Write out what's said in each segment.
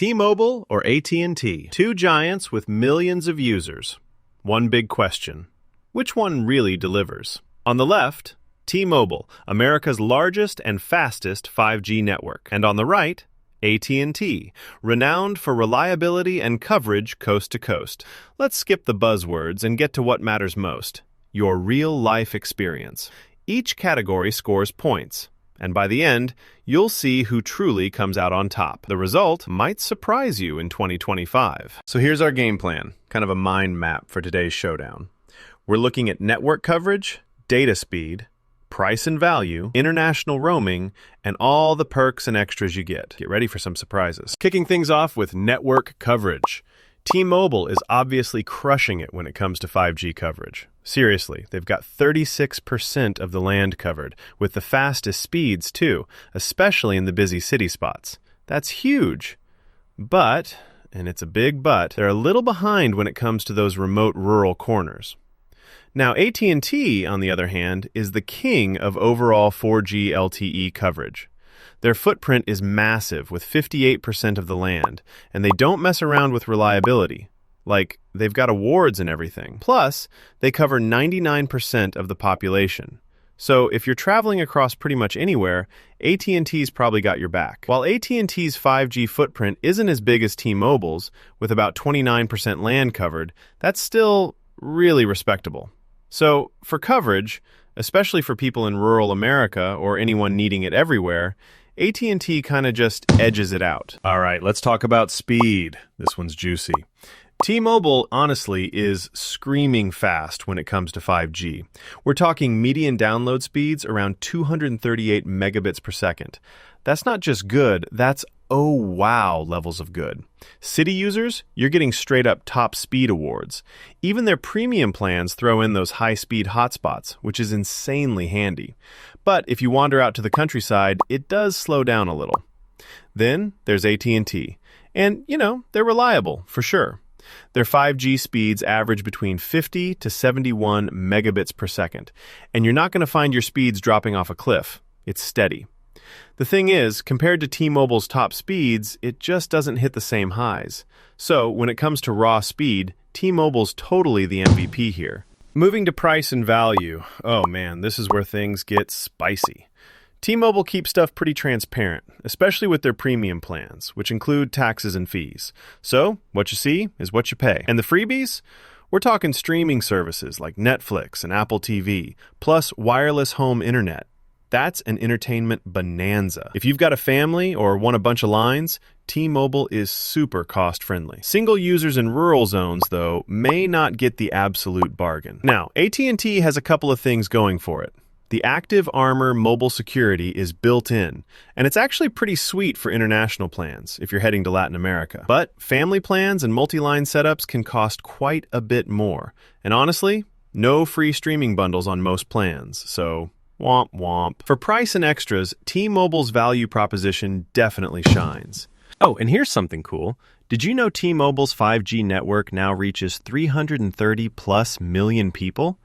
T-Mobile or AT&T? Two giants with millions of users. One big question. Which one really delivers? On the left, T-Mobile, America's largest and fastest 5G network. And on the right, AT&T, renowned for reliability and coverage coast to coast. Let's skip the buzzwords and get to what matters most: your real-life experience. Each category scores points, and by the end, you'll see who truly comes out on top. The result might surprise you in 2025. So here's our game plan, kind of a mind map for today's showdown. We're looking at network coverage, data speed, price and value, international roaming, and all the perks and extras you get. Get ready for some surprises. Kicking things off with network coverage. T-Mobile is obviously crushing it when it comes to 5G coverage. Seriously, they've got 36% of the land covered, with the fastest speeds too, especially in the busy city spots. That's huge. But, and it's a big but, they're a little behind when it comes to those remote rural corners. Now, AT&T, on the other hand, is the king of overall 4G LTE coverage. Their footprint is massive, with 58% of the land, and they don't mess around with reliability. Like, they've got awards and everything. Plus, they cover 99% of the population. So, if you're traveling across pretty much anywhere, AT&T's probably got your back. While AT&T's 5G footprint isn't as big as T-Mobile's, with about 29% land covered, that's still really respectable. So, for coverage, especially for people in rural America or anyone needing it everywhere, AT&T kind of just edges it out. All right, let's talk about speed. This one's juicy. T-Mobile, honestly, is screaming fast when it comes to 5G. We're talking median download speeds around 238 megabits per second. That's not just good, that's oh wow levels of good. City users, you're getting straight up top speed awards. Even their premium plans throw in those high-speed hotspots, which is insanely handy. But if you wander out to the countryside, it does slow down a little. Then there's AT&T. And, they're reliable, for sure. Their 5G speeds average between 50 to 71 megabits per second. And you're not going to find your speeds dropping off a cliff. It's steady. The thing is, compared to T-Mobile's top speeds, it just doesn't hit the same highs. So, when it comes to raw speed, T-Mobile's totally the MVP here. Moving to price and value, oh man, this is where things get spicy. T-Mobile keeps stuff pretty transparent, especially with their premium plans, which include taxes and fees. So, what you see is what you pay. And the freebies? We're talking streaming services like Netflix and Apple TV, plus wireless home internet. That's an entertainment bonanza. If you've got a family or want a bunch of lines, T-Mobile is super cost-friendly. Single users in rural zones, though, may not get the absolute bargain. Now, AT&T has a couple of things going for it. The Active Armor mobile security is built in, and it's actually pretty sweet for international plans if you're heading to Latin America. But family plans and multi-line setups can cost quite a bit more. And honestly, no free streaming bundles on most plans, so womp womp. For price and extras, T-Mobile's value proposition definitely shines. Oh, and here's something cool. Did you know T-Mobile's 5G network now reaches 330 plus million people?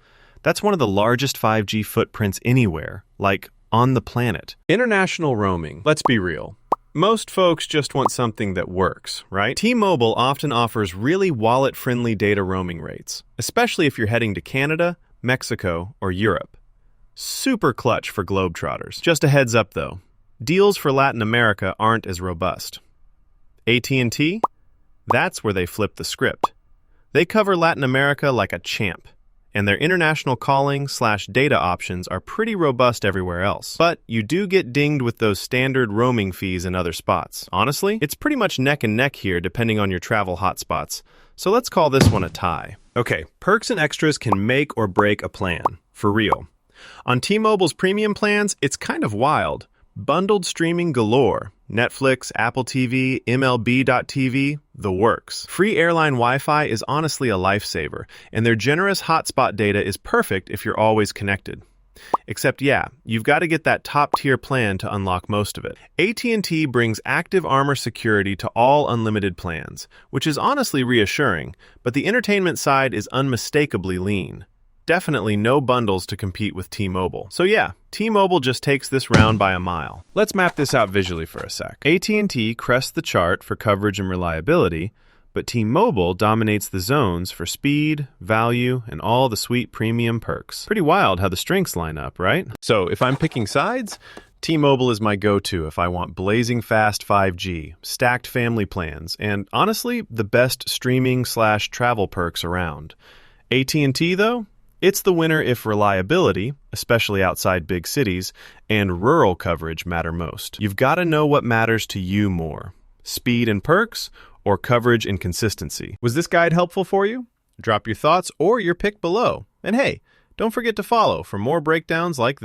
That's one of the largest 5G footprints anywhere, like on the planet. International roaming. Let's be real. Most folks just want something that works, right? T-Mobile often offers really wallet-friendly data roaming rates, especially if you're heading to Canada, Mexico, or Europe. Super clutch for globetrotters. Just a heads up, though. Deals for Latin America aren't as robust. AT&T? That's where they flip the script. They cover Latin America like a champ, and their international calling/data options are pretty robust everywhere else. But you do get dinged with those standard roaming fees in other spots. Honestly, it's pretty much neck and neck here depending on your travel hotspots. So let's call this one a tie. Okay, perks and extras can make or break a plan. For real. On T-Mobile's premium plans, it's kind of wild. Bundled streaming galore. Netflix, Apple TV, MLB.TV, the works. Free airline Wi-Fi is honestly a lifesaver, and their generous hotspot data is perfect if you're always connected. Except, you've got to get that top-tier plan to unlock most of it. AT&T brings Active Armor security to all unlimited plans, which is honestly reassuring, but the entertainment side is unmistakably lean. Definitely no bundles to compete with T-Mobile. So yeah, T-Mobile just takes this round by a mile. Let's map this out visually for a sec. AT&T crests the chart for coverage and reliability, but T-Mobile dominates the zones for speed, value, and all the sweet premium perks. Pretty wild how the strengths line up, right? So if I'm picking sides, T-Mobile is my go-to if I want blazing fast 5G, stacked family plans, and honestly, the best streaming/travel perks around. AT&T, though? It's the winner if reliability, especially outside big cities, and rural coverage matter most. You've got to know what matters to you more. Speed and perks, or coverage and consistency. Was this guide helpful for you? Drop your thoughts or your pick below. And hey, don't forget to follow for more breakdowns like this.